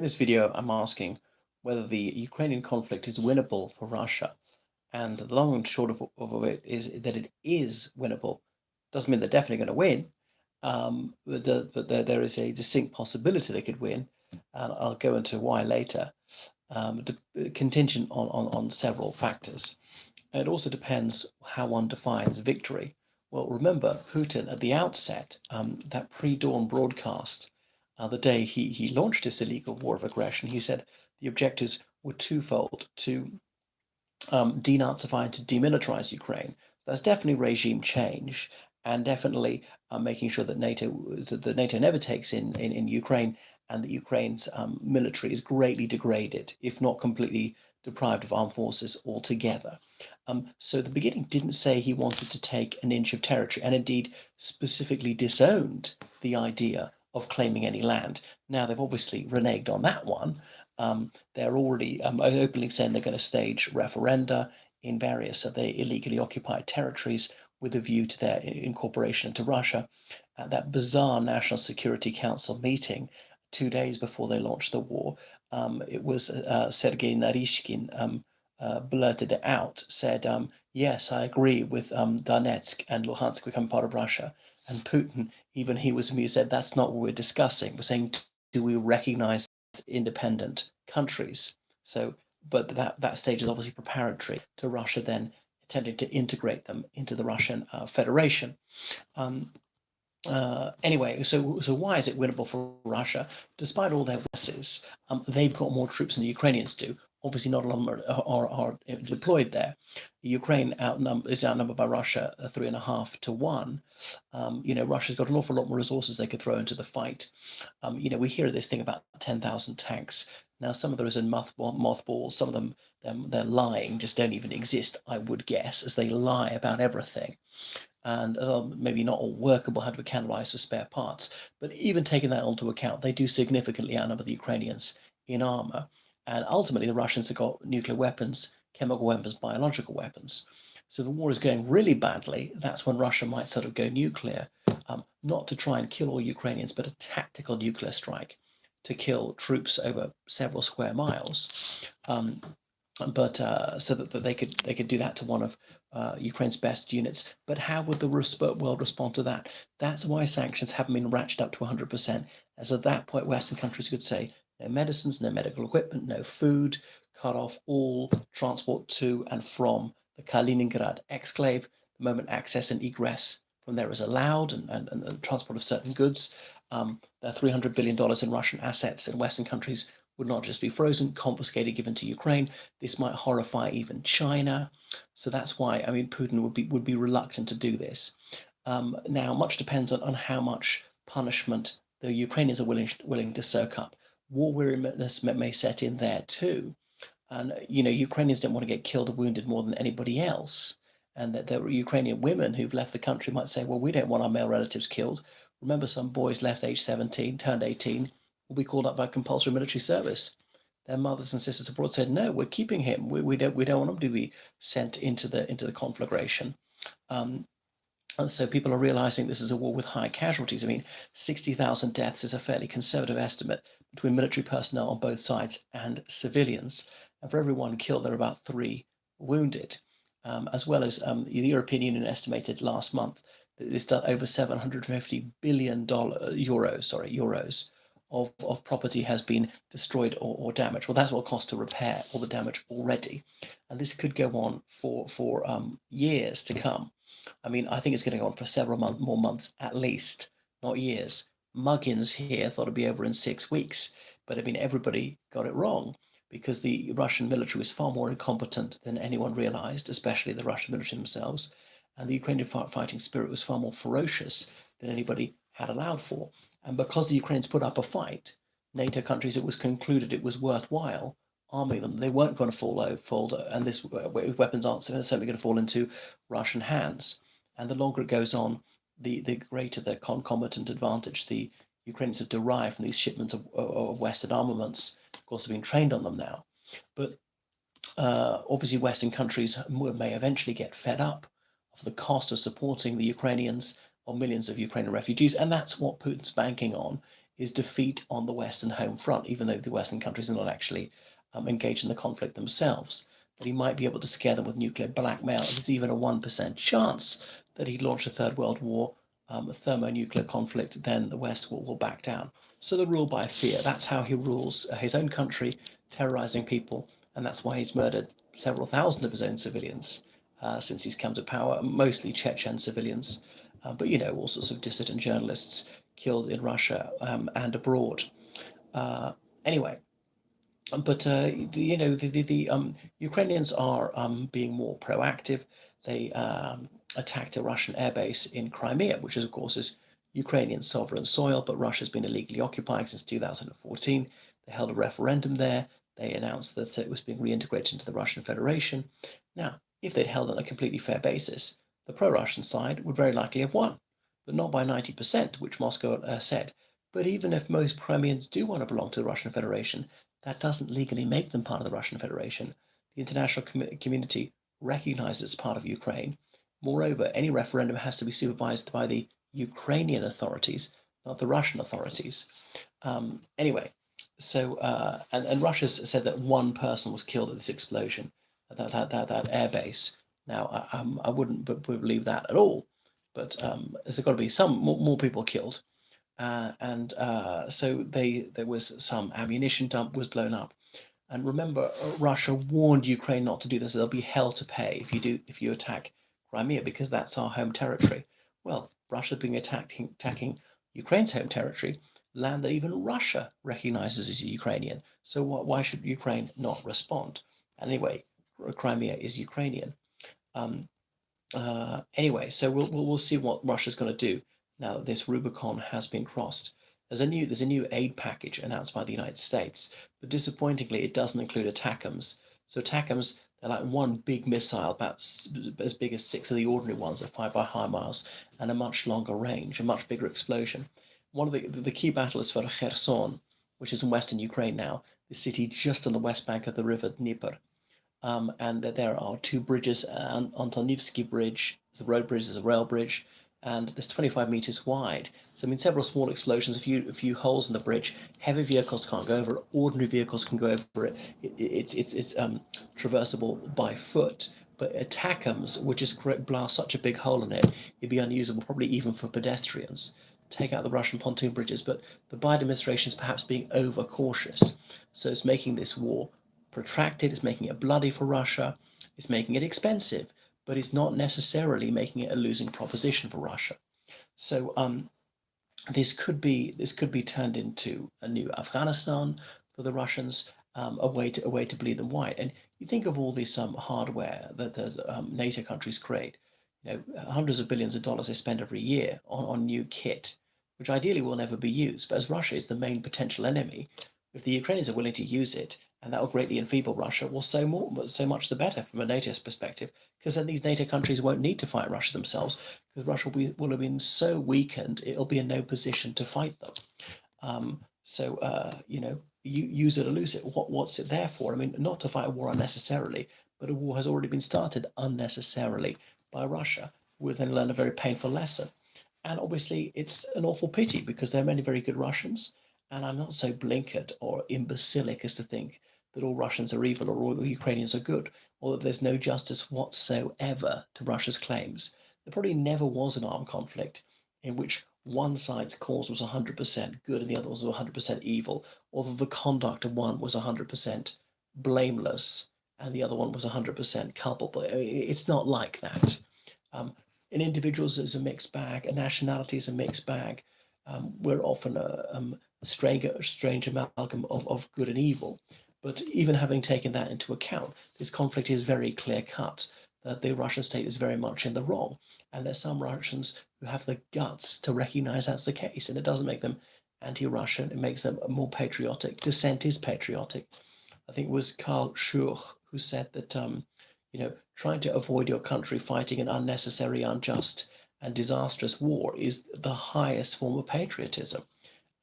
In this video, I'm asking whether the Ukrainian conflict is winnable for Russia. And the long and short of it is that it is winnable. Doesn't mean they're definitely going to win, but there is a distinct possibility they could win. And I'll go into why later, contingent on several factors. And it also depends how one defines victory. Well, remember, Putin at the outset, that pre-dawn broadcast, the day he launched this illegal war of aggression, he said the objectives were twofold: to denazify and to demilitarize Ukraine. That's definitely regime change, and definitely making sure that NATO never takes in Ukraine, and that Ukraine's military is greatly degraded, if not completely deprived of armed forces altogether. So the beginning didn't say he wanted to take an inch of territory, and indeed specifically disowned the idea of claiming any land. Now they've obviously reneged on that one. They're already openly saying they're going to stage referenda in various of the illegally occupied territories with a view to their incorporation into Russia. At that bizarre National Security Council meeting 2 days before they launched the war, it was Sergei Narishkin blurted it out, said, yes, I agree with Donetsk and Luhansk becoming part of Russia. And Putin, even he was amused, said, that's not what we're discussing. We're saying, do we recognize independent countries? So, but that stage is obviously preparatory to Russia then attempting to integrate them into the Russian Federation. Anyway, so why is it winnable for Russia? Despite all their weaknesses, they've got more troops than the Ukrainians do. Obviously, not a lot of them are deployed there. Ukraine is outnumbered by Russia 3.5 to 1. Russia's got an awful lot more resources they could throw into the fight. We hear this thing about 10,000 tanks. Now, some of those are in mothballs. Some of them, they're lying, just don't even exist, I would guess, as they lie about everything. And maybe not all workable, had to be cannibalized for spare parts. But even taking that into account, they do significantly outnumber the Ukrainians in armor. And ultimately, the Russians have got nuclear weapons, chemical weapons, biological weapons. So the war is going really badly. That's when Russia might sort of go nuclear, not to try and kill all Ukrainians, but a tactical nuclear strike to kill troops over several square miles. But so that they could do that to one of Ukraine's best units. But how would the world respond to that? That's why sanctions haven't been ratcheted up to 100%. As at that point, Western countries could say no medicines, no medical equipment, no food, cut off all transport to and from the Kaliningrad exclave the moment access and egress from there is allowed, and the transport of certain goods. There are $300 billion in Russian assets in Western countries would not just be frozen, confiscated, given to Ukraine. This might horrify even China. So that's why, I mean, Putin would be reluctant to do this. Now, much depends on how much punishment the Ukrainians are willing to soak up. War weariness may set in there too. And, Ukrainians don't want to get killed or wounded more than anybody else. And that there are Ukrainian women who've left the country might say, well, we don't want our male relatives killed. Remember, some boys left age 17, turned 18, will be called up by compulsory military service. Their mothers and sisters abroad said, "No, we're keeping him. We don't want him to be sent into the conflagration." And so people are realizing this is a war with high casualties. I mean, 60,000 deaths is a fairly conservative estimate between military personnel on both sides and civilians. And for every one killed, there are about 3 wounded, as well as the European Union estimated last month that it's done over 750 billion euros of property has been destroyed or damaged. Well, that's what it costs to repair all the damage already, and this could go on for years to come. I mean, I think it's going to go on for several more months at least, not years. Muggins here thought it'd be over in 6 weeks, but I mean, everybody got it wrong because the Russian military was far more incompetent than anyone realized, especially the Russian military themselves, and the Ukrainian fighting spirit was far more ferocious than anybody had allowed for. And because the Ukrainians put up a fight, NATO countries, it was concluded it was worthwhile arming them. They weren't going to fold, and this weapons aren't certainly going to fall into Russian hands. And the longer it goes on, the greater the concomitant advantage the Ukrainians have derived from these shipments of Western armaments. Of course, they've been trained on them now. But obviously, Western countries may eventually get fed up of the cost of supporting the Ukrainians or millions of Ukrainian refugees, and that's what Putin's banking on, his defeat on the Western home front, even though the Western countries are not actually engaged in the conflict themselves. That he might be able to scare them with nuclear blackmail. There's even a 1% chance that he'd launch a Third World War, a thermonuclear conflict, then the West will back down. So the rule by fear. That's how he rules his own country, terrorizing people, and that's why he's murdered several thousand of his own civilians since he's come to power, mostly Chechen civilians, but all sorts of dissident journalists killed in Russia and abroad. Anyway, but the Ukrainians are being more proactive. They attacked a Russian airbase in Crimea, which is, of course, is Ukrainian sovereign soil, but Russia's been illegally occupying since 2014. They held a referendum there. They announced that it was being reintegrated into the Russian Federation. Now, if they'd held on a completely fair basis, the pro-Russian side would very likely have won, but not by 90%, which Moscow said. But even if most Crimeans do want to belong to the Russian Federation, that doesn't legally make them part of the Russian Federation. The international community recognizes part of Ukraine. Moreover, any referendum has to be supervised by the Ukrainian authorities, not the Russian authorities. Anyway, so and Russia's said that one person was killed at this explosion at that airbase. Now, I wouldn't believe that at all, but there's got to be some more people killed. So there was some ammunition dump was blown up. And remember, Russia warned Ukraine not to do this. There'll be hell to pay if you attack Crimea, because that's our home territory. Well, Russia's being attacking Ukraine's home territory, land that even Russia recognizes as Ukrainian. So why should Ukraine not respond? Anyway, Crimea is Ukrainian. Anyway, so we'll see what Russia's going to do now that this Rubicon has been crossed. There's a new aid package announced by the United States, but disappointingly, it doesn't include ATACMS. So ATACMS, they're like one big missile, about as big as 6 of the ordinary ones that fire by HIMARS, and a much longer range, a much bigger explosion. One of the key battles for Kherson, which is in western Ukraine now, the city just on the west bank of the river Dnieper. And there are 2 bridges, Antonivsky Bridge, the road bridge, there's a rail bridge, and it's 25 meters wide. So I mean, several small explosions, a few holes in the bridge. Heavy vehicles can't go over it. Ordinary vehicles can go over it. It's traversable by foot. But ATACMS would just blast such a big hole in it, it'd be unusable, probably even for pedestrians. Take out the Russian pontoon bridges, but the Biden administration is perhaps being overcautious. So it's making this war protracted. It's making it bloody for Russia. It's making it expensive, but it's not necessarily making it a losing proposition for Russia. So this could be turned into a new Afghanistan for the Russians, a way to bleed them white. And you think of all this hardware that the NATO countries create. Hundreds of billions of dollars they spend every year on new kit, which ideally will never be used. But as Russia is the main potential enemy, if the Ukrainians are willing to use it, and that will greatly enfeeble Russia, well, so much the better from a NATO's perspective, because then these NATO countries won't need to fight Russia themselves, because Russia will have been so weakened, it'll be in no position to fight them. You use it or lose it. What's it there for? I mean, not to fight a war unnecessarily, but a war has already been started unnecessarily by Russia. We'll then learn a very painful lesson. And obviously, it's an awful pity, because there are many very good Russians, and I'm not so blinkered or imbecilic as to think that all Russians are evil or all Ukrainians are good, or that there's no justice whatsoever to Russia's claims. There probably never was an armed conflict in which one side's cause was 100% good and the other was 100% evil, or that the conduct of one was 100% blameless and the other one was 100% culpable. It's not like that. In individuals, is a mixed bag. A nationality is a mixed bag. We're often a strange amalgam of good and evil. But even having taken that into account, this conflict is very clear cut, that the Russian state is very much in the wrong. And there's some Russians who have the guts to recognize that's the case. And it doesn't make them anti-Russian, it makes them more patriotic. Dissent is patriotic. I think it was Karl Schurz who said that, trying to avoid your country fighting an unnecessary, unjust, and disastrous war is the highest form of patriotism.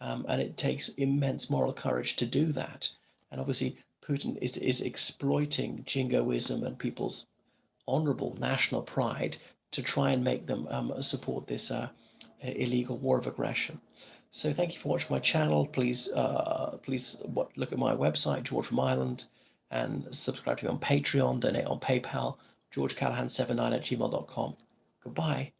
And it takes immense moral courage to do that. And obviously, Putin is exploiting jingoism and people's honorable national pride to try and make them support this illegal war of aggression. So thank you for watching my channel. Please, look at my website, George from Ireland, and subscribe to me on Patreon, donate on PayPal, georgecallahan79 at gmail.com. Goodbye.